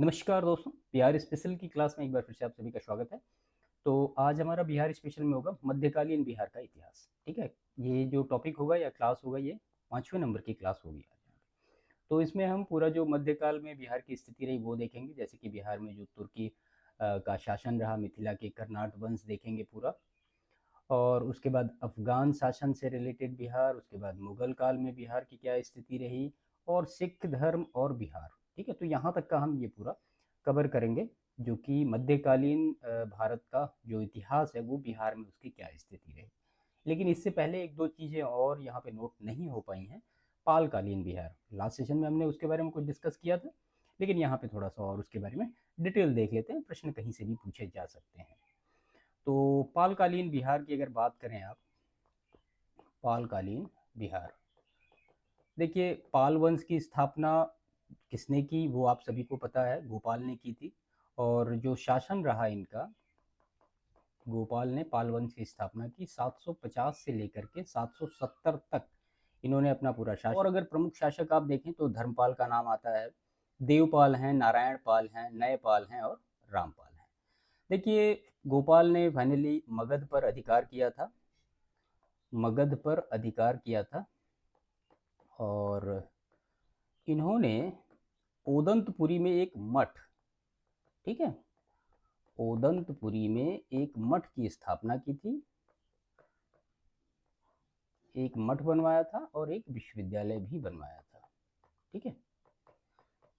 नमस्कार दोस्तों, बिहार स्पेशल की क्लास में एक बार फिर से आप सभी का स्वागत है। तो आज हमारा बिहार स्पेशल में होगा मध्यकालीन बिहार का इतिहास। ठीक है, ये जो टॉपिक होगा या क्लास होगा ये 5वें नंबर की क्लास होगी आज यहाँ पे। तो इसमें हम पूरा जो मध्यकाल में बिहार की स्थिति रही वो देखेंगे, जैसे कि बिहार में जो तुर्की का शासन रहा, मिथिला के कर्नाट वंश देखेंगे पूरा, और उसके बाद अफगान शासन से रिलेटेड बिहार, उसके बाद मुगल काल में बिहार की क्या स्थिति रही, और सिख धर्म और बिहार। ठीक है, तो यहाँ तक का हम ये पूरा कवर करेंगे, जो कि मध्यकालीन भारत का जो इतिहास है वो बिहार में उसकी क्या स्थिति रही। लेकिन इससे पहले एक दो चीज़ें और यहाँ पे नोट नहीं हो पाई हैं। पालकालीन बिहार, लास्ट सेशन में हमने उसके बारे में कुछ डिस्कस किया था, लेकिन यहाँ पे थोड़ा सा और उसके बारे में डिटेल देख लेते हैं, प्रश्न कहीं से भी पूछे जा सकते हैं। तो पालकालीन बिहार की अगर बात करें आप, पालकालीन बिहार, देखिए पाल वंश की स्थापना किसने की वो आप सभी को पता है, गोपाल ने की थी। और जो शासन रहा इनका, गोपाल ने पाल वंश की स्थापना की 750 से लेकर के 770 तक इन्होंने अपना पूरा शासन। और अगर प्रमुख शासक आप देखें तो धर्मपाल का नाम आता है, देवपाल हैं, नारायण पाल हैं, नयपाल हैं और रामपाल हैं। देखिए गोपाल ने फाइनली मगध पर अधिकार किया था, मगध पर अधिकार किया था, और इन्होंने ओदंतपुरी में एक मठ, ठीक है, ओदंतपुरी में एक मठ की स्थापना की थी, एक मठ बनवाया था और एक विश्वविद्यालय भी बनवाया था। ठीक है,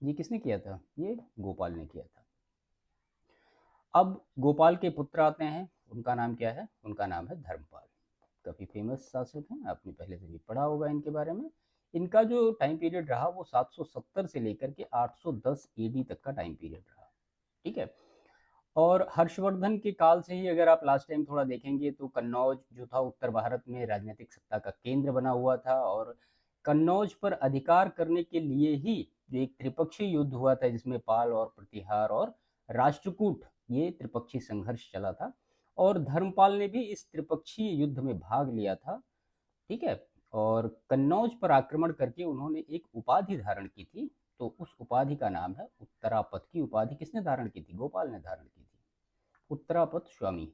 ये किसने किया था? ये गोपाल ने किया था। अब गोपाल के पुत्र आते हैं, उनका नाम क्या है? उनका नाम है धर्मपाल। काफ़ी फेमस शासक हैं, आपने पहले से भी पढ़ा होगा इनके बारे में। इनका जो टाइम पीरियड रहा वो 770 से लेकर के 810 एडी तक का टाइम पीरियड रहा। ठीक है, और हर्षवर्धन के काल से ही अगर आप लास्ट टाइम थोड़ा देखेंगे तो कन्नौज जो था उत्तर भारत में राजनीतिक सत्ता का केंद्र बना हुआ था, और कन्नौज पर अधिकार करने के लिए ही जो एक त्रिपक्षीय युद्ध हुआ था जिसमें पाल और प्रतिहार और राष्ट्रकूट, ये त्रिपक्षीय संघर्ष चला था, और धर्मपाल ने भी इस त्रिपक्षीय युद्ध में भाग लिया था। ठीक है, और कन्नौज पर आक्रमण करके उन्होंने एक उपाधि धारण की थी, तो उस उपाधि का नाम है उत्तरापथ। की उपाधि किसने धारण की थी? गोपाल ने धारण की थी, उत्तरापथ स्वामी।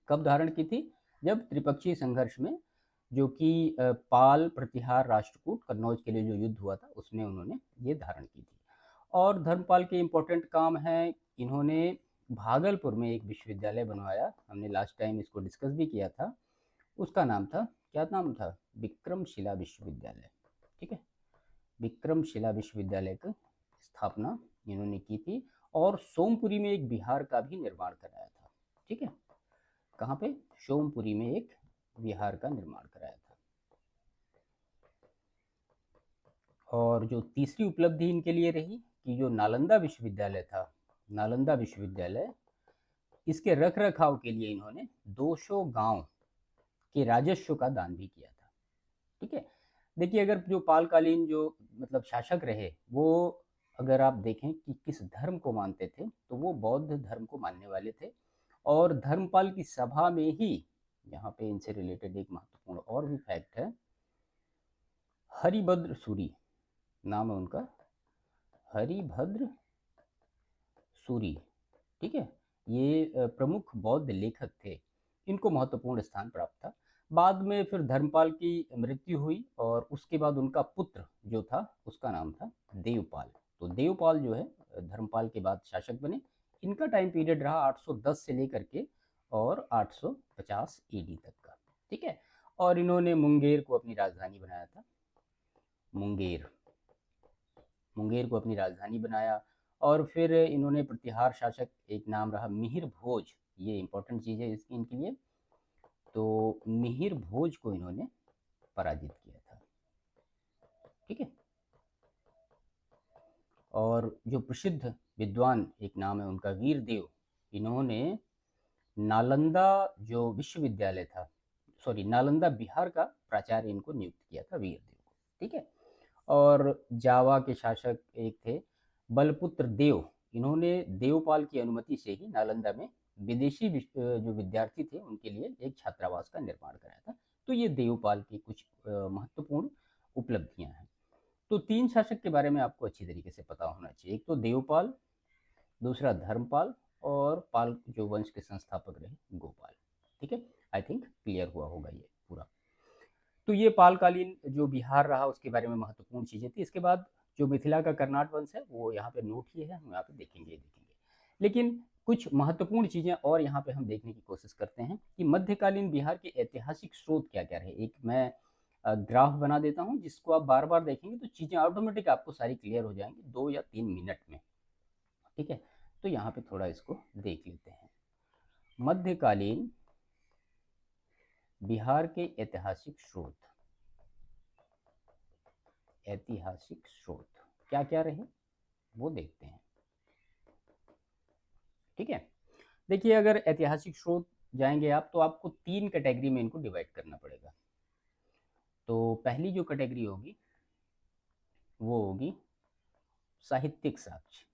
कब धारण की थी? जब त्रिपक्षीय संघर्ष में, जो कि पाल प्रतिहार राष्ट्रकूट कन्नौज के लिए जो युद्ध हुआ था उसमें उन्होंने ये धारण की थी। और धर्मपाल के इंपॉर्टेंट काम है, इन्होंने भागलपुर में एक विश्वविद्यालय बनवाया, हमने लास्ट टाइम इसको डिस्कस भी किया था। उसका नाम था, क्या नाम था? विक्रमशिला विश्वविद्यालय। ठीक है, विक्रमशिला विश्वविद्यालय की स्थापना इन्होंने की थी, और सोमपुरी में एक बिहार का भी निर्माण कराया था। ठीक है, कहाँ पे? सोमपुरी में एक विहार का निर्माण कराया था। और जो तीसरी उपलब्धि इनके लिए रही कि जो नालंदा विश्वविद्यालय था, नालंदा विश्वविद्यालय, इसके रख रखाव के लिए इन्होंने 200 गांव के राजस्व का दान भी किया था। ठीक है, देखिए अगर जो पालकालीन जो मतलब शासक रहे वो, अगर आप देखें कि किस धर्म को मानते थे तो वो बौद्ध धर्म को मानने वाले थे। और धर्मपाल की सभा में ही, यहाँ पे इनसे रिलेटेड एक महत्वपूर्ण और भी फैक्ट है, हरिभद्र सूरी नाम है उनका, हरिभद्र सूरी। ठीक है, ये प्रमुख बौद्ध लेखक थे, इनको महत्वपूर्ण स्थान प्राप्त था। बाद में फिर धर्मपाल की मृत्यु हुई और उसके बाद उनका पुत्र जो था उसका नाम था देवपाल। तो देवपाल जो है धर्मपाल के बाद शासक बने। इनका टाइम पीरियड रहा 810 से लेकर के और 850 एडी तक का। ठीक है, और इन्होंने मुंगेर को अपनी राजधानी बनाया था, मुंगेर, मुंगेर को अपनी राजधानी बनाया। और फिर इन्होंने प्रतिहार शासक एक नाम रहा मिहिर भोज, ये इंपॉर्टेंट चीज़ है इसकी इनके लिए, तो मिहिर भोज को इन्होंने पराजित किया था। ठीक है, और जो प्रसिद्ध विद्वान एक नाम है उनका वीरदेव, इन्होंने नालंदा जो विश्वविद्यालय था, सॉरी नालंदा बिहार का प्राचार्य इनको नियुक्त किया था, वीरदेव को। ठीक है, और जावा के शासक एक थे बलपुत्र देव, इन्होंने देवपाल की अनुमति से ही नालंदा में विदेशी जो विद्यार्थी थे उनके लिए एक छात्रावास का निर्माण कराया था। तो ये देवपाल की कुछ महत्वपूर्ण उपलब्धियां हैं। तो तीन शासक के बारे में आपको अच्छी तरीके से पता होना चाहिए, एक तो देवपाल, दूसरा धर्मपाल, और पाल जो वंश के संस्थापक रहे गोपाल। ठीक है, आई थिंक क्लियर हुआ होगा ये पूरा। तो ये पालकालीन जो बिहार रहा उसके बारे में महत्वपूर्ण चीज़ें थी। इसके बाद जो मिथिला का कर्नाट वंश है वो यहाँ पे नोट ही है, हम यहाँ पे देखेंगे। लेकिन कुछ महत्वपूर्ण चीज़ें और यहाँ पे हम देखने की कोशिश करते हैं कि मध्यकालीन बिहार के ऐतिहासिक स्रोत क्या क्या रहे। एक मैं ग्राफ बना देता हूँ जिसको आप बार बार देखेंगे तो चीज़ें ऑटोमेटिक आपको सारी क्लियर हो जाएंगी 2 या 3 मिनट में। ठीक है, तो यहाँ पे थोड़ा इसको देख लेते हैं। मध्यकालीन बिहार के ऐतिहासिक स्रोत, ऐतिहासिक स्रोत क्या क्या रहे वो देखते हैं। ठीक है, देखिए अगर ऐतिहासिक स्रोत जाएंगे आप तो आपको 3 कैटेगरी में इनको डिवाइड करना पड़ेगा। तो पहली जो कैटेगरी होगी वो होगी साहित्यिक साक्ष्य।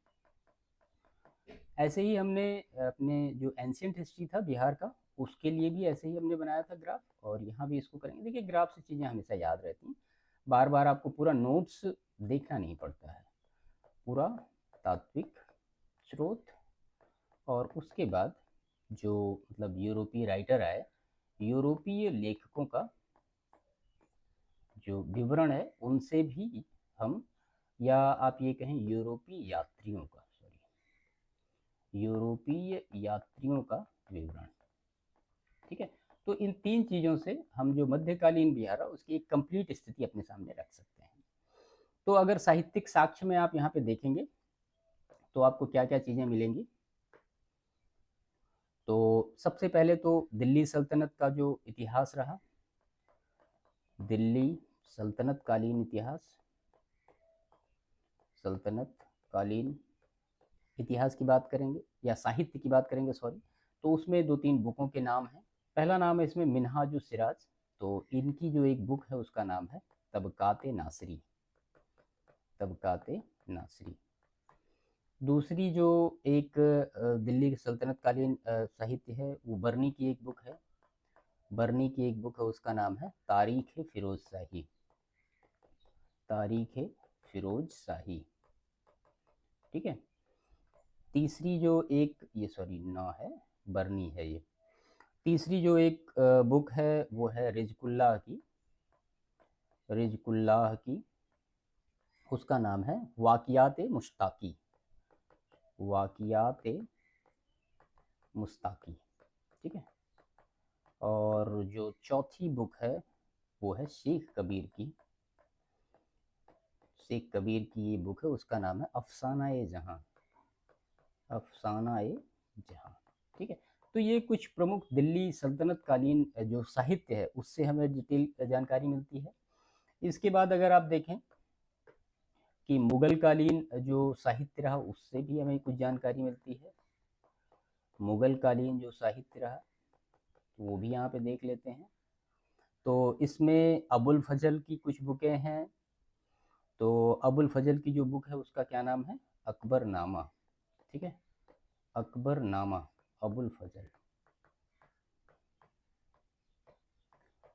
ऐसे ही हमने अपने जो एंशियंट हिस्ट्री था बिहार का उसके लिए भी ऐसे ही हमने बनाया था ग्राफ, और यहाँ भी इसको करेंगे। देखिए ग्राफ से चीज़ें हमेशा याद रहती हैं, बार बार आपको पूरा नोट्स देखना नहीं पड़ता है। पूरा तात्विक स्रोत, और उसके बाद जो मतलब यूरोपीय राइटर आए, यूरोपीय लेखकों का जो विवरण है उनसे भी हम, या आप ये कहें यूरोपीय यात्रियों का, यूरोपीय यात्रियों का विवरण। ठीक है, तो इन 3 चीज़ों से हम जो मध्यकालीन बिहार है उसकी एक कंप्लीट स्थिति अपने सामने रख सकते हैं। तो अगर साहित्यिक साक्ष्य में आप यहाँ पे देखेंगे तो आपको क्या क्या चीज़ें मिलेंगी। तो सबसे पहले तो दिल्ली सल्तनत का जो इतिहास रहा, दिल्ली सल्तनत कालीन इतिहास, सल्तनत कालीन इतिहास की बात करेंगे या साहित्य की बात करेंगे सॉरी, तो उसमें 2-3 बुकों के नाम हैं। पहला नाम है इसमें मिन्हाजुस सिराज, तो इनकी जो एक बुक है उसका नाम है तबकाते नासरी, तबकाते नासरी। दूसरी जो एक दिल्ली की सल्तनत कालीन साहित्य है वो बर्नी की एक बुक है, बर्नी की एक बुक है उसका नाम है तारीख फिरोज शाही, तारीख फिरोज शाही। ठीक है, तीसरी जो एक, ये सॉरी ना है, बर्नी है ये। तीसरी जो एक बुक है वो है रिजकुल्लाह की, रिजकुल्लाह की, उसका नाम है वाकियात मुश्ताकी, वाकियात मुस्ताकी। ठीक है, और जो चौथी बुक है वो है शेख कबीर की, शेख कबीर की ये बुक है उसका नाम है अफसाना ए जहां, अफसाना ए जहां। ठीक है, तो ये कुछ प्रमुख दिल्ली सल्तनत कालीन जो साहित्य है उससे हमें डिटेल जानकारी मिलती है। इसके बाद अगर आप देखें कि मुगल कालीन जो साहित्य रहा उससे भी हमें कुछ जानकारी मिलती है। मुगल कालीन जो साहित्य रहा तो वो भी यहाँ पे देख लेते हैं। तो इसमें अबुल फजल की कुछ बुकें हैं। तो अबुल फजल की जो बुक है उसका क्या नाम है, अकबरनामा। ठीक है, अकबरनामा, अबुल फजल।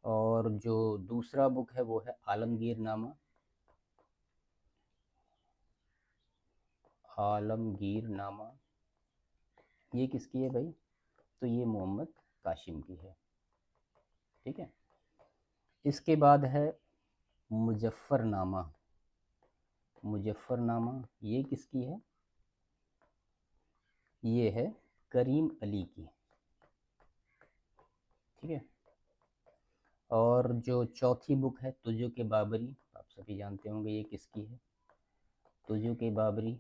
और जो दूसरा बुक है वो है आलमगीरनामा, आलमगीरनामा। ये किसकी है भाई, तो ये मोहम्मद कासिम की है। ठीक है, इसके बाद है मुजफ्फरनामा, मुजफ्फरनामा ये किसकी है, ये है करीम अली की। ठीक है, और जो चौथी बुक है तुजो के बाबरी, आप सभी जानते होंगे ये किसकी है, तुजो के बाबरी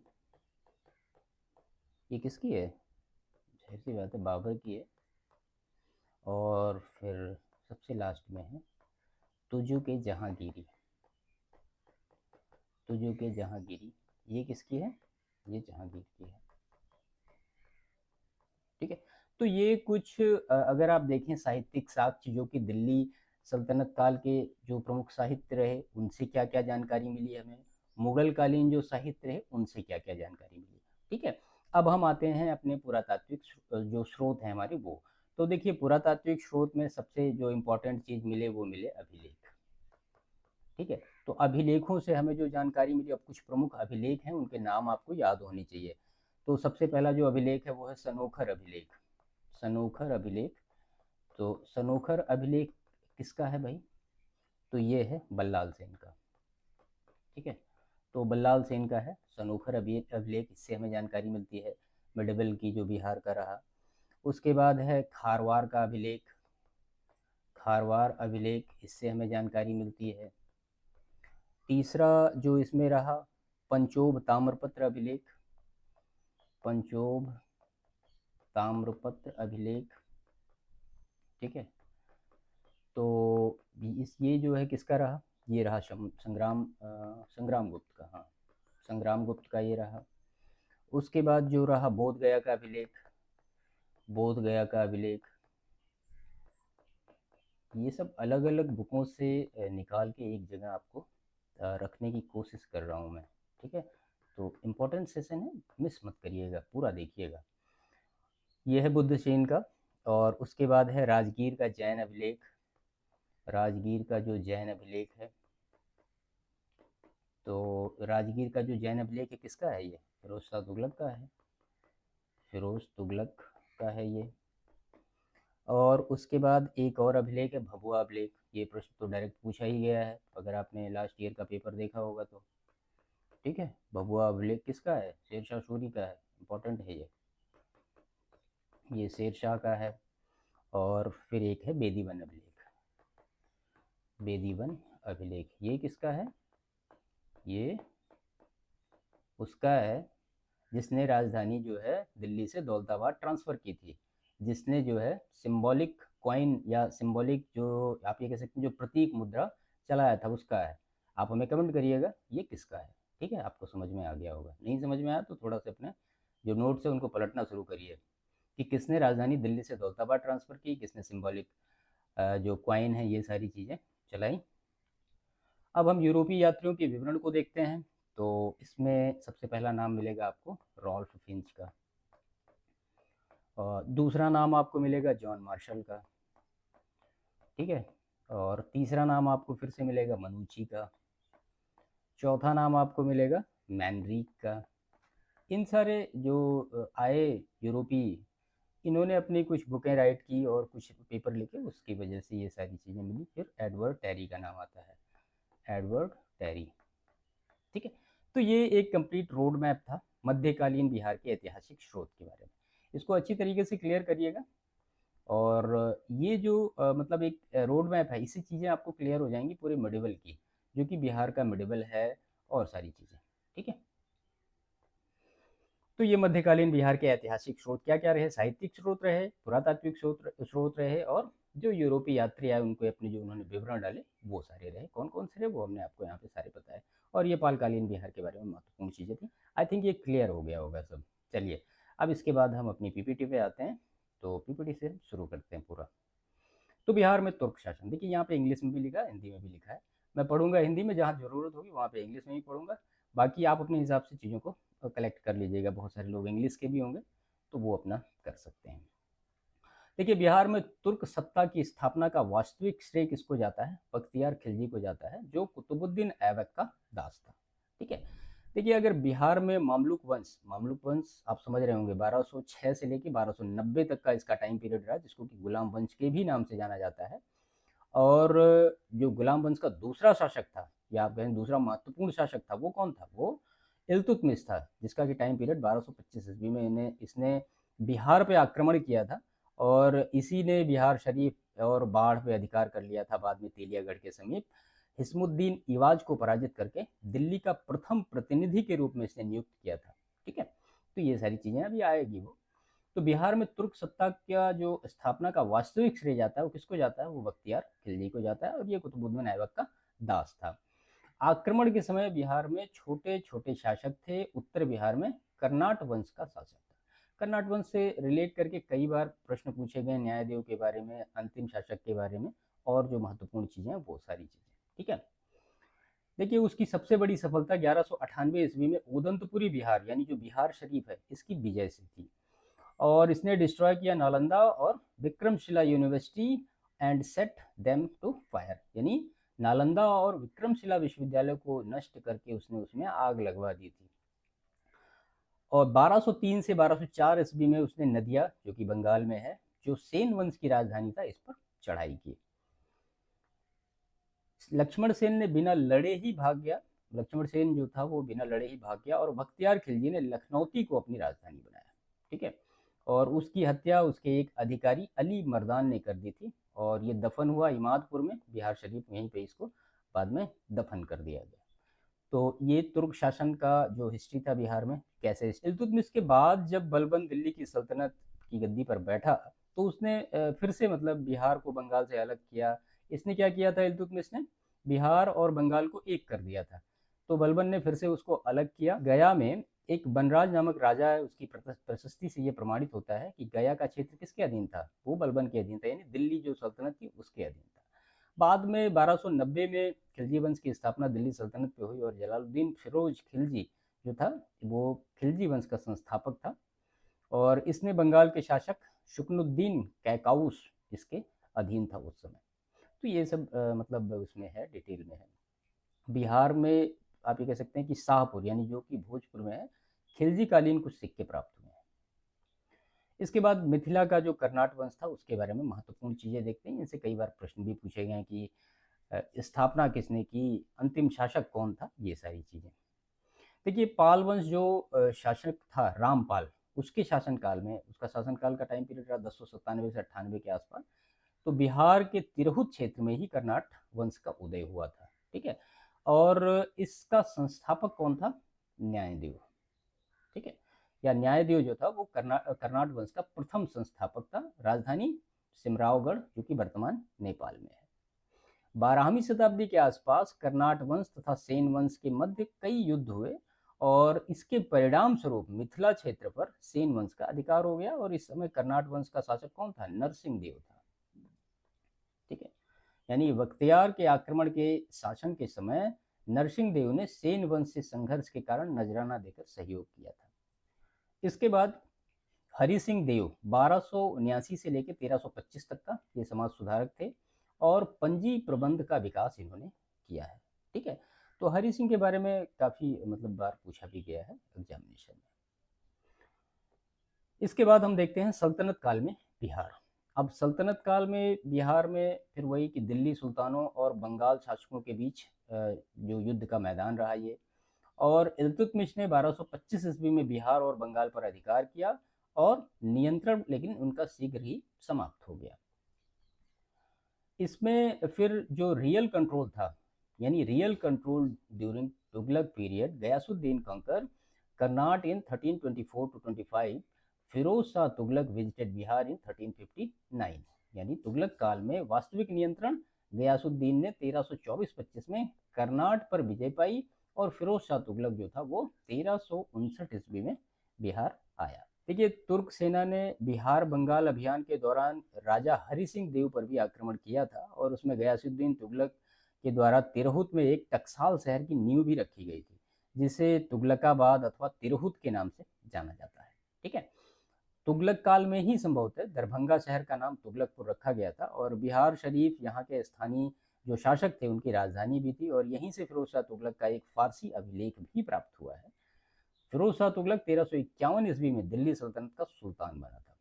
ये किसकी है, जाहिर सी बात है बाबर की है। और फिर सबसे लास्ट में है तुजो के जहांगीरी, तुजो के जहांगीरी ये किसकी है, ये जहांगीर की है। ठीक है, तो ये कुछ अगर आप देखें साहित्यिक साक्ष्य जो कि दिल्ली सल्तनत काल के जो प्रमुख साहित्य रहे उनसे क्या क्या जानकारी मिली हमें, मुगल कालीन जो साहित्य रहे उनसे क्या क्या जानकारी मिली। ठीक है, अब हम आते हैं अपने पुरातात्विक जो स्रोत हैं हमारे वो। तो देखिए पुरातात्विक स्रोत में सबसे जो इम्पोर्टेंट चीज़ मिले वो मिले अभिलेख। ठीक है, तो अभिलेखों से हमें जो जानकारी मिली, अब कुछ प्रमुख अभिलेख हैं उनके नाम आपको याद होने चाहिए। तो सबसे पहला जो अभिलेख है वो है सनोखर अभिलेख। सनोखर अभिलेख, तो सनोखर अभिलेख किसका है भाई? तो ये है बल्लाल सेन का। ठीक है, तो बल्लाल सेन का है सनोखर अभिलेख, इससे हमें जानकारी मिलती है मेडिवल की जो बिहार का रहा। उसके बाद है खारवार का अभिलेख। खारवार अभिलेख, इससे हमें जानकारी मिलती है। तीसरा जो इसमें रहा पंचोब ताम्रपत्र अभिलेख। पंचोब ताम्रपत्र अभिलेख, ठीक है। तो ये जो है किसका रहा? ये रहा संग्राम गुप्त का। हाँ, संग्राम गुप्त का ये रहा। उसके बाद जो रहा बोध गया का अभिलेख। बोध गया का अभिलेख, ये सब अलग अलग बुकों से निकाल के एक जगह आपको रखने की कोशिश कर रहा हूँ मैं। ठीक है, तो इम्पोर्टेंट सेशन है, मिस मत करिएगा, पूरा देखिएगा। ये है बुद्ध सेन का। और उसके बाद है राजगीर का जैन अभिलेख। राजगीर का जो जैन अभिलेख है, तो राजगीर का जो जैन अभिलेख है किसका है? ये फिरोज शाह तुगलक का है। फिरोज तुगलक का है ये। और उसके बाद एक और अभिलेख है भभुआ अभिलेख। ये प्रश्न तो डायरेक्ट पूछा ही गया है अगर आपने लास्ट ईयर का पेपर देखा होगा तो। ठीक है, भभुआ अभिलेख किसका है? शेरशाह सूरी का है, इंपॉर्टेंट है ये शेरशाह का है। और फिर एक है बेदीवन अभिलेख। बेदीवन अभिलेख ये किसका है? ये उसका है जिसने राजधानी जो है दिल्ली से दौलताबाद ट्रांसफ़र की थी, जिसने जो है सिंबॉलिक कॉइन या सिंबॉलिक जो आप ये कह सकते हैं जो प्रतीक मुद्रा चलाया था, उसका है। आप हमें कमेंट करिएगा ये किसका है। ठीक है, आपको समझ में आ गया होगा। नहीं समझ में आया तो थोड़ा सा अपने जो नोट्स है उनको पलटना शुरू करिए कि किसने राजधानी दिल्ली से दौलताबाद ट्रांसफ़र की, किसने सिंबॉलिक जो कॉइन है ये सारी चीज़ें चलाई। अब हम यूरोपीय यात्रियों के विवरण को देखते हैं। तो इसमें सबसे पहला नाम मिलेगा आपको रॉल्फ फिंच का, और दूसरा नाम आपको मिलेगा जॉन मार्शल का। ठीक है, और तीसरा नाम आपको फिर से मिलेगा मनुची का। चौथा नाम आपको मिलेगा मैनरीक का। इन सारे जो आए यूरोपीय, इन्होंने अपनी कुछ बुकें राइट की और कुछ पेपर लिखे, उसकी वजह से ये सारी चीज़ें मिली। फिर एडवर्ड टेरी का नाम आता है, एडवर्ड टेरी। ठीक है, तो ये एक कंप्लीट रोड मैप था मध्यकालीन बिहार के ऐतिहासिक स्रोत के बारे में। इसको अच्छी तरीके से क्लियर करिएगा। और ये जो मतलब एक रोड मैप है, इससे चीज़ें आपको क्लियर हो जाएंगी पूरे मेडिवल की, जो कि बिहार का मेडिवल है और सारी चीज़ें। ठीक है, तो ये मध्यकालीन बिहार के ऐतिहासिक स्रोत क्या क्या रहे? साहित्यिक स्रोत रहे, पुरातात्विक स्रोत रहे, और जो यूरोपीय यात्री आए उनको अपने जो उन्होंने विवरण डाले वो सारे रहे। कौन कौन से रहे वो हमने आपको यहाँ पे सारे बताए। और ये पालकालीन बिहार के बारे में महत्वपूर्ण चीज़ें थी। आई थिंक ये क्लियर हो गया होगा सब। चलिए, अब इसके बाद हम अपनी पीपीटी पे आते हैं। तो पीपीटी से हम शुरू करते हैं पूरा। तो बिहार में तुर्क शासन, देखिए यहाँ पे इंग्लिश में भी लिखा है, हिंदी में भी लिखा है। मैं पढ़ूंगा हिंदी में, जहाँ ज़रूरत होगी वहाँ पे इंग्लिश में ही पढ़ूंगा। बाकी आप अपने हिसाब से चीज़ों को कलेक्ट कर लीजिएगा। बहुत सारे लोग इंग्लिश के भी होंगे तो वो अपना कर सकते हैं। देखिए, बिहार में तुर्क सत्ता की स्थापना का वास्तविक श्रेय किसको जाता है? बख्तियार खिलजी को जाता है, जो कुतुबुद्दीन ऐबक का दास था। ठीक है, देखिए अगर बिहार में मामलुक वंश आप समझ रहे होंगे 1206 से लेकर 1290 तक का इसका टाइम पीरियड रहा, जिसको कि गुलाम वंश के भी नाम से जाना जाता है। और जो गुलाम वंश का दूसरा शासक था, या आप कहें दूसरा महत्वपूर्ण शासक था, वो कौन था? वो इल्तुतमिश था, जिसका कि टाइम पीरियड 1225 ईस्वी में इसने बिहार पे आक्रमण किया था। और इसी ने बिहार शरीफ और बाढ़ पे अधिकार कर लिया था। बाद में तेलियागढ़ के समीप हिस्मुद्दीन इवाज को पराजित करके दिल्ली का प्रथम प्रतिनिधि के रूप में इसने नियुक्त किया था। ठीक है, तो ये सारी चीज़ें अभी आएगी वो। तो बिहार में तुर्क सत्ता का जो स्थापना का वास्तविक श्रेय जाता है वो किसको जाता है? वो बख्तियार खिलजी को जाता है, और ये कुतुबुद्दीन ऐबक का दास था। आक्रमण के समय बिहार में छोटे छोटे शासक थे। उत्तर बिहार में कर्नाट वंश का शासक था। कर्नाट वंश से रिलेट करके कई बार प्रश्न पूछे गए, न्यायदेव के बारे में, अंतिम शासक के बारे में, और जो महत्वपूर्ण चीज़ें हैं वो सारी चीज़ें। ठीक है, देखिए उसकी सबसे बड़ी सफलता 1198 ईस्वी में उदंतपुरी बिहार, यानी जो बिहार शरीफ है, इसकी विजय से थी। और इसने डिस्ट्रॉय किया नालंदा और Vikramshila university and set them to fire, यानी नालंदा और विक्रमशिला विश्वविद्यालय को नष्ट करके उसने उसमें आग लगवा दी थी। और 1203 से 1204 ईस्वी में उसने नदिया, जो कि बंगाल में है, जो सेन वंश की राजधानी था, इस पर चढ़ाई की। लक्ष्मण सेन ने बिना लड़े ही भाग गया। लक्ष्मण सेन जो था वो बिना लड़े ही भाग गया और बख्तियार खिलजी ने लखनौती को अपनी राजधानी बनाया। ठीक है, और उसकी हत्या उसके एक अधिकारी अली मर्दान ने कर दी थी और ये दफन हुआ इमादपुर में, बिहार शरीफ, यहीं पे इसको बाद में दफन कर दिया गया। तो ये तुर्क शासन का जो हिस्ट्री था बिहार में कैसे। इल्तुतमिश के बाद जब बलबन दिल्ली की सल्तनत की गद्दी पर बैठा तो उसने फिर से मतलब बिहार को बंगाल से अलग किया। इसने क्या किया था, इल्तुतमिश ने बिहार और बंगाल को एक कर दिया था। तो बलबन ने फिर से उसको अलग किया। गया में एक बनराज नामक राजा है, उसकी प्रशस्ति से ये प्रमाणित होता है कि गया का क्षेत्र किसके अधीन था, वो बलबन के अधीन था, यानी दिल्ली जो सल्तनत थी उसके अधीन था। बाद में 1290 में खिलजी वंश की स्थापना दिल्ली सल्तनत पे हुई और जलालुद्दीन फिरोज खिलजी जो था वो खिलजी वंश का संस्थापक था और इसने बंगाल के शासक शुक्नुद्दीन कैकाउस इसके अधीन था उस समय। तो ये सब मतलब उसमें है, डिटेल में है। बिहार में आप ये कह सकते हैं कि शाहपुर, यानी जो कि भोजपुर में है, खिलजी कालीन कुछ सिक्के प्राप्त हुए हैं। इसके बाद मिथिला का जो कर्नाट वंश था उसके बारे में महत्वपूर्ण चीज़ें देखते हैं। इनसे कई बार प्रश्न भी पूछे गए हैं कि स्थापना किसने की, अंतिम शासक कौन था, ये सारी चीज़ें। देखिए, पाल वंश जो शासक था रामपाल, उसके शासनकाल में, उसका शासनकाल का टाइम पीरियड रहा 1097 से 98 के आसपास। तो बिहार के तिरहुत क्षेत्र में ही कर्नाट वंश का उदय हुआ था। ठीक है, और इसका संस्थापक कौन था, न्यायदेव। ठीक है, या न्यायदेव जो था वो कर्नाट वंश का प्रथम संस्थापक था। राजधानी सिमरावगढ़, जो कि वर्तमान नेपाल में है। 12वीं शताब्दी के आसपास कर्नाट वंश तथा सेन वंश के मध्य कई युद्ध हुए और इसके परिणाम स्वरूप मिथिला क्षेत्र पर सेन वंश का अधिकार हो गया और इस समय कर्नाट वंश का शासक कौन था, नरसिंह देव था। ठीक है, यानी बख्तियार के आक्रमण के शासन के समय नरसिंह देव ने सेन वंश से संघर्ष के कारण नजराना देकर सहयोग किया था। इसके बाद हरि सिंह देव 1279 से लेकर 1325 तक का ये समाज सुधारक थे और पंजी प्रबंध का विकास इन्होंने किया है। ठीक है, तो हरि सिंह के बारे में काफी मतलब बार पूछा भी गया है एग्जामिनेशन में। इसके बाद हम देखते हैं सल्तनत काल में बिहार। अब सल्तनत काल में बिहार में फिर वही कि दिल्ली सुल्तानों और बंगाल शासकों के बीच जो युद्ध का मैदान रहा ये, और इल्तुतमिश ने 1225 ईस्वी में बिहार और बंगाल पर अधिकार किया और नियंत्रण लेकिन उनका शीघ्र ही समाप्त हो गया। इसमें फिर जो रियल कंट्रोल था, यानी real control during Tughlaq period, Ghiyasuddin conquer Karnat in 1324 to 25, Firoz Shah Tughlaq visited Bihar in 1359। यानी तुगलक काल में वास्तविक नियंत्रण गयासुद्दीन ने 1324-25 में कर्नाट पर विजय पाई और फिरोज शाह तुगलक जो था वो 1359 ईस्वी में बिहार आया। देखिए, तुर्क सेना ने बिहार बंगाल अभियान के दौरान राजा हरि सिंह देव पर भी आक्रमण किया था और उसमें गयासुद्दीन तुगलक के द्वारा तिरहुत में एक टकसाल शहर की नींव भी रखी गई थी, जिसे तुगलकाबाद अथवा तिरहुत के नाम से जाना जाता है। ठीक है, तुगलक काल में ही संभवतः दरभंगा शहर का नाम तुगलकपुर रखा गया था और बिहार शरीफ यहाँ के स्थानीय जो शासक थे उनकी राजधानी भी थी और यहीं से फिरोज शाह तुगलक का एक फारसी अभिलेख भी प्राप्त हुआ है। फिरोज शाह तुगलक 1351 ईस्वी में दिल्ली सल्तनत का सुल्तान बना था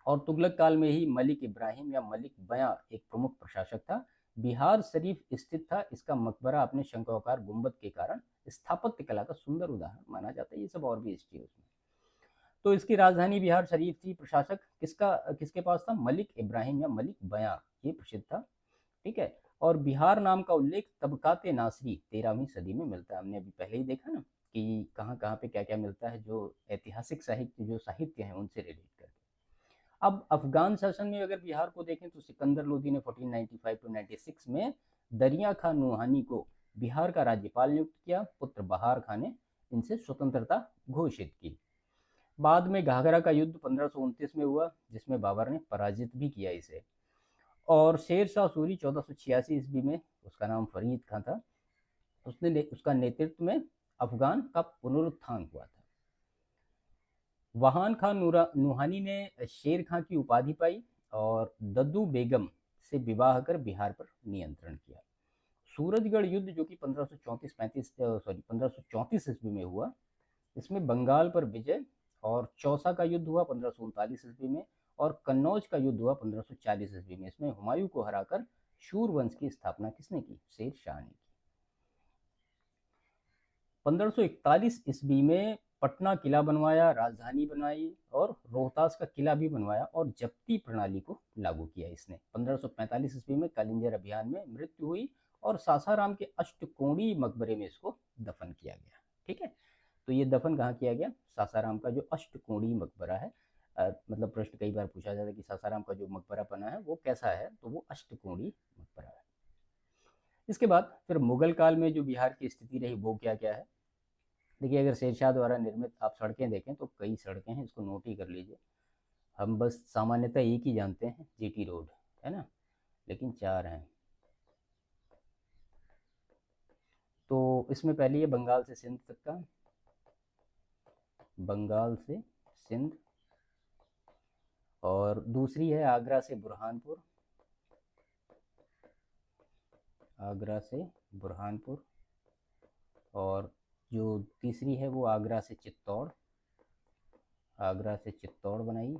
और तुगलक काल में ही मलिक इब्राहिम या मलिक बयां एक प्रमुख प्रशासक था। बिहार शरीफ स्थित था, इसका मकबरा अपने शंक्वाकार गुंबद के कारण स्थापत्य कला का सुंदर उदाहरण माना जाता है। ये सब और भी हिस्ट्री है उसमें। तो इसकी राजधानी बिहार शरीफ थी। प्रशासक किसके पास था, मलिक इब्राहिम या मलिक बयां, ये प्रसिद्ध था। ठीक है, और बिहार नाम का उल्लेख तबकाते नासरी 13वीं सदी में मिलता है। हमने अभी पहले ही देखा ना कि कहाँ कहाँ पे क्या क्या मिलता है, जो ऐतिहासिक साहित्य जो साहित्य है उनसे रिलेट करके। अब अफगान शासन में अगर बिहार को देखें तो सिकंदर लोदी ने 1495 to 96 में दरिया खान नुहानी को बिहार का राज्यपाल नियुक्त किया। पुत्र बहार खान ने इनसे स्वतंत्रता घोषित की। बाद में घाघरा का युद्ध 1529 में हुआ, जिसमें बाबर ने पराजित भी किया इसे। और शेर शाह सूरी 1486 ईस्वी में, उसका नाम फरीद खां था, उसका नेतृत्व में अफगान का पुनरुत्थान हुआ था। वहान खान नुहानी ने शेर खां की उपाधि पाई और दद्दू बेगम से विवाह कर बिहार पर नियंत्रण किया। सूरजगढ़ युद्ध जो कि 1534 ईस्वी में हुआ, इसमें बंगाल पर विजय और चौसा का युद्ध हुआ 1539 ईस्वी में, और कन्नौज का युद्ध हुआ 1540 ईस्वी में। इसमें हुमायूं को हराकर शूर वंश की स्थापना किसने की? शेर शाह ने की। 1541 ईस्वी में पटना किला बनवाया, राजधानी बनाई और रोहतास का किला भी बनवाया और जब्ती प्रणाली को लागू किया इसने। 1545 ईस्वी में कालिंजर अभियान में मृत्यु हुई और सासाराम के अष्टकोणी मकबरे में इसको दफन किया गया। ठीक है, तो ये दफन कहाँ किया गया? सासाराम का जो अष्टकोणी मकबरा है, मतलब प्रश्न कई बार पूछा जाता है कि सासाराम का जो मकबरा बना है वो कैसा है, तो वो अष्टकोणी मकबरा है। इसके बाद फिर मुगल काल में जो बिहार की स्थिति रही वो क्या क्या है? देखिए, अगर शेरशाह द्वारा निर्मित आप सड़कें देखें तो कई सड़कें हैं, इसको नोट ही कर लीजिए। हम बस सामान्यतः एक ही जानते हैं, जीटी रोड, है ना, लेकिन 4 हैं। तो इसमें पहली है बंगाल से सिंध तक का, बंगाल से सिंध, और दूसरी है आगरा से बुरहानपुर, आगरा से बुरहानपुर, और जो तीसरी है वो आगरा से चित्तौड़, आगरा से चित्तौड़ बनाई,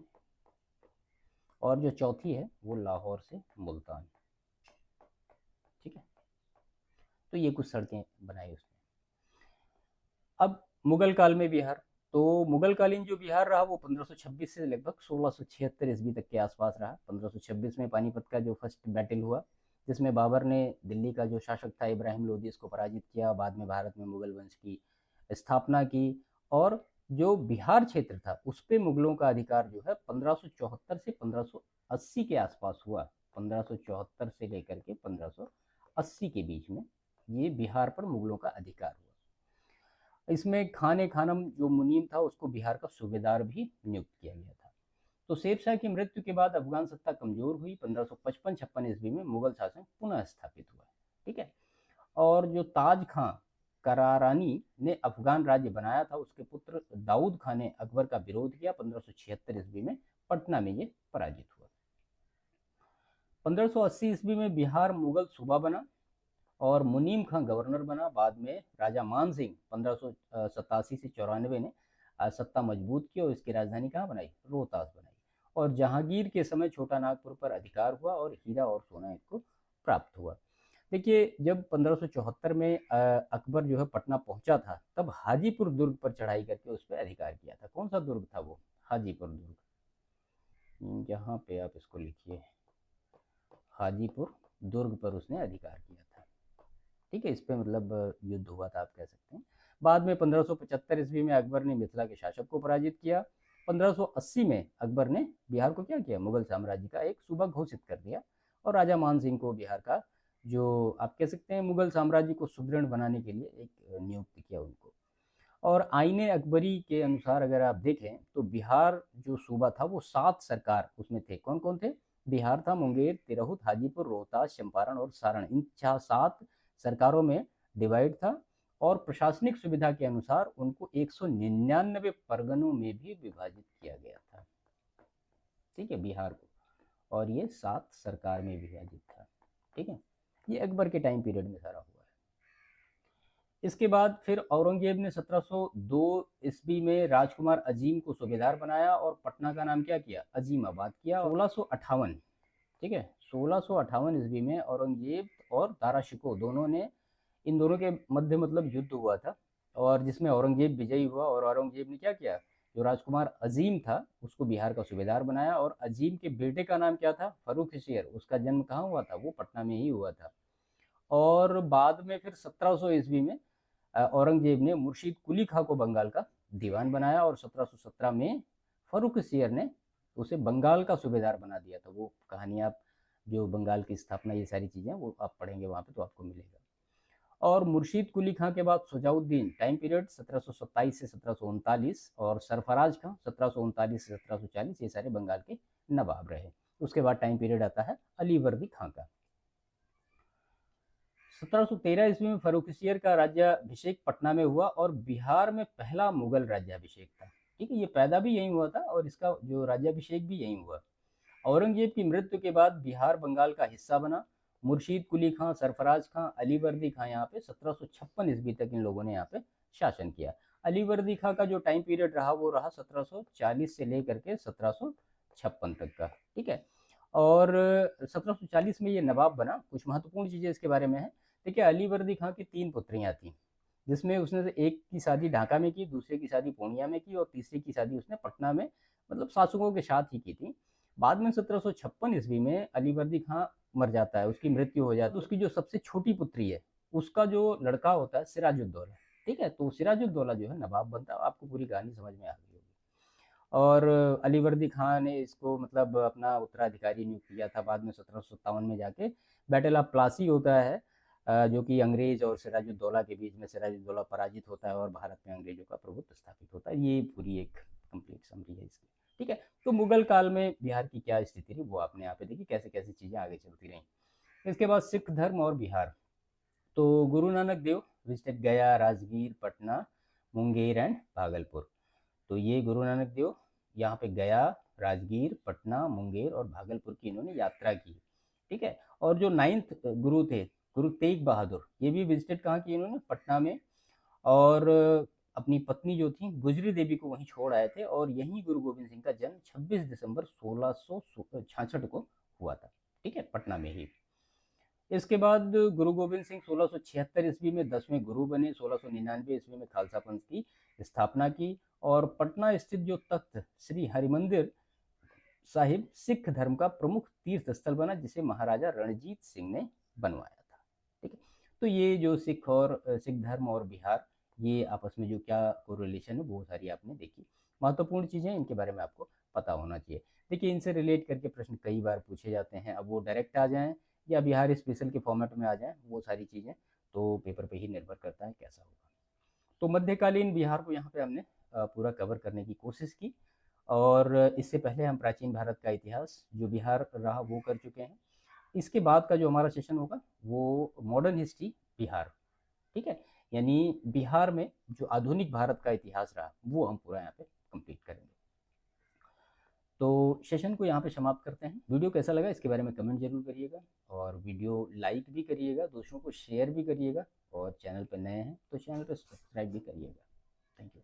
और जो चौथी है वो लाहौर से मुल्तान। ठीक है, तो ये कुछ सड़कें बनाई उसने। अब मुगल काल में बिहार, तो मुगल कालीन जो बिहार रहा वो 1526 से लगभग 1676 ईस्वी तक के आसपास रहा। 1526 में पानीपत का जो फर्स्ट बैटल हुआ, जिसमें बाबर ने दिल्ली का जो शासक था इब्राहिम लोदी, इसको पराजित किया। बाद में भारत में मुगल वंश की स्थापना की, और जो बिहार क्षेत्र था उस पर मुगलों का अधिकार जो है 1574 से 1580 के आसपास हुआ। 1574 से लेकर के 1580 के बीच में ये बिहार पर मुगलों का अधिकार हुआ। इसमें खान खानम जो मुनीम था उसको बिहार का सूबेदार भी नियुक्त किया गया था। तो शेरशाह की मृत्यु के बाद अफगान सत्ता कमजोर हुई। 1555-56 ईस्वी में मुगल शासन पुनः स्थापित हुआ। ठीक है, और जो ताज खां करारानी ने अफगान राज्य बनाया था, उसके पुत्र दाऊद खान ने अकबर का विरोध किया। 1576 ईस्वी में पटना में ये पराजित हुआ। 1580 ईस्वी में बिहार मुगल सूबा बना और मुनीम खां गवर्नर बना। बाद में राजा मान सिंह 1587 से 94 ने सत्ता मजबूत की और इसकी राजधानी कहाँ बनाई? रोहतास बनाई। और जहांगीर के समय छोटा नागपुर पर अधिकार हुआ और हीरा और सोना इसको प्राप्त हुआ। देखिए, जब 1574 में अकबर जो है पटना पहुंचा था, तब हाजीपुर दुर्ग पर चढ़ाई करके उस पर अधिकार किया था। कौन सा दुर्ग था वो? हाजीपुर दुर्ग। यहाँ पे आप इसको लिखिए, हाजीपुर दुर्ग पर उसने अधिकार किया था। ठीक है, इस पे मतलब युद्ध हुआ था आप कह सकते हैं। बाद में 1575 ईस्वी में अकबर ने मिथिला के शासक को पराजित किया। 1580 में अकबर ने बिहार को क्या किया? मुगल साम्राज्य का एक सूबा घोषित कर दिया, और राजा मान सिंह को बिहार का, जो आप कह सकते हैं मुगल साम्राज्य को सुदृढ़ बनाने के लिए एक नियुक्त किया उनको। और आईने अकबरी के अनुसार अगर आप देखें तो बिहार जो सूबा था वो 7 सरकार उसमें थे। कौन कौन थे? बिहार था मुंगेर, तिरहुत, हाजीपुर, रोहतास, चंपारण और सारण। इन 7 सरकारों में डिवाइड था, और प्रशासनिक सुविधा के अनुसार उनको 199 परगनों में भी विभाजित किया गया था। ठीक है, बिहार को, और ये 7 सरकार में विभाजित था। ठीक है, ये अकबर के टाइम पीरियड में सारा हुआ है। इसके बाद फिर औरंगजेब ने 1702 ईस्वी में राजकुमार अजीम को सूबेदार बनाया और पटना का नाम क्या किया? अजीमाबाद किया। 1658, ठीक है, 1658 ईस्वी में औरंगजेब और दारा शिकोह दोनों ने, इन दोनों के मध्य मतलब युद्ध हुआ था, और जिसमें औरंगजेब विजयी हुआ। और औरंगजेब ने क्या किया? जो राजकुमार अजीम था उसको बिहार का सूबेदार बनाया, और अजीम के बेटे का नाम क्या था? फर्रुखसियर। उसका जन्म कहाँ हुआ था? वो पटना में ही हुआ था। और बाद में फिर 1700 ईस्वी में औरंगजेब ने मुर्शीद कुली खां को बंगाल का दीवान बनाया, और 1717 में फर्रुखसियर ने उसे बंगाल का सूबेदार बना दिया था। वो कहानी आप, जो बंगाल की स्थापना, ये सारी चीज़ें वो आप पढ़ेंगे वहाँ पे तो आपको मिलेगा। और मुर्शीद कुली खां के बाद सुजाउद्दीन, टाइम पीरियड 1727 से 1739, और सरफराज खां 1739 से 1740, ये सारे बंगाल के नवाब रहे। उसके बाद टाइम पीरियड आता है अलीवर्दी खां का। 1713 ईस्वी में फर्रुखसियर का राज्याभिषेक पटना में हुआ, और बिहार में पहला मुगल राज्याभिषेक था। ठीक है, ये पैदा भी यहीं हुआ था और इसका जो राज्याभिषेक भी यहीं हुआ। औरंगजेब की मृत्यु के बाद बिहार बंगाल का हिस्सा बना। मुर्शीद कुली खां, सरफराज खां, अलीवर्दी खां यहाँ पे 1756 ईस्वी तक इन लोगों ने यहाँ पे शासन किया। अलीवर्दी खां का जो टाइम पीरियड रहा वो रहा 1740 से लेकर के 1756 तक का, ठीक है। और 1740 में ये नवाब बना। कुछ महत्वपूर्ण चीज़ें इसके बारे में है। देखिए, अलीवर्दी खां की 3 पुत्रियां थीं, जिसमें उसने से एक की शादी ढाका में की, दूसरे की शादी पूर्णिया में की और तीसरी की शादी उसने पटना में, मतलब शासकों के साथ ही की थी। बाद में 1756 ईस्वी में अलीवर्दी खां मर जाता है, उसकी मृत्यु हो जाती है। उसकी जो सबसे छोटी पुत्री है, उसका जो लड़का होता है सिराजुद्दौला, ठीक है। तो सिराजुद्दौला जो है नवाब बनता है। आपको पूरी कहानी समझ में आ गई होगी। और अलीवर्दी खां ने इसको मतलब अपना उत्तराधिकारी नियुक्त किया था। बाद में 1757 में जाके बैटल ऑफ प्लासी होता है, जो कि अंग्रेज और सिराजुद्दौला के बीच में सिराजुद्दौला पराजित होता है और भारत में अंग्रेजों का प्रभुत्व स्थापित होता है। ये पूरी एक कंप्लीट समरी है इसकी, ठीक है। तो मुगल काल में बिहार की क्या स्थिति रही वो आपने यहाँ पे देखी, कैसे कैसे चीज़ें आगे चलती रहीं। इसके बाद सिख धर्म और बिहार। तो गुरु नानक देव विजिटेड गया, राजगीर, पटना, मुंगेर एंड भागलपुर। तो ये गुरु नानक देव यहाँ पे गया, राजगीर, पटना, मुंगेर और भागलपुर की इन्होंने यात्रा की, ठीक है। और जो 9th गुरु थे, गुरु तेग बहादुर, ये भी विजिटेड कहाँ की इन्होंने, पटना में। और अपनी पत्नी जो थी गुजरी देवी को वहीं छोड़ आए थे और यहीं गुरु गोविंद सिंह का जन्म 26 दिसंबर 1666 को हुआ था, ठीक है, पटना में ही। इसके बाद गुरु गोविंद सिंह 1676 ईस्वी में 10वें गुरु बने। 1699 ईस्वी में खालसा पंथ की स्थापना की और पटना स्थित जो तख्त श्री हरिमंदिर साहिब सिख धर्म का प्रमुख तीर्थ स्थल बना, जिसे महाराजा रणजीत सिंह ने बनवाया था, ठीक है। तो ये जो सिख और सिख धर्म और बिहार, ये आपस में जो क्या कोरिलेशन है वो सारी आपने देखी। महत्वपूर्ण चीज़ें इनके बारे में आपको पता होना चाहिए। देखिए, इनसे रिलेट करके प्रश्न कई बार पूछे जाते हैं। अब वो डायरेक्ट आ जाएं या बिहार स्पेशल के फॉर्मेट में आ जाएं, वो सारी चीज़ें तो पेपर पे ही निर्भर करता है कैसा होगा। तो मध्यकालीन बिहार को यहाँ पे हमने पूरा कवर करने की कोशिश की। और इससे पहले हम प्राचीन भारत का इतिहास जो बिहार रहा वो कर चुके हैं। इसके बाद का जो हमारा सेशन होगा वो मॉडर्न हिस्ट्री बिहार, ठीक है। यानी बिहार में जो आधुनिक भारत का इतिहास रहा वो हम पूरा यहाँ पे कंप्लीट करेंगे। तो सेशन को यहाँ पे समाप्त करते हैं। वीडियो कैसा लगा इसके बारे में कमेंट जरूर करिएगा और वीडियो लाइक भी करिएगा, दूसरों को शेयर भी करिएगा और चैनल पर नए हैं तो चैनल पर सब्सक्राइब भी करिएगा। Thank you.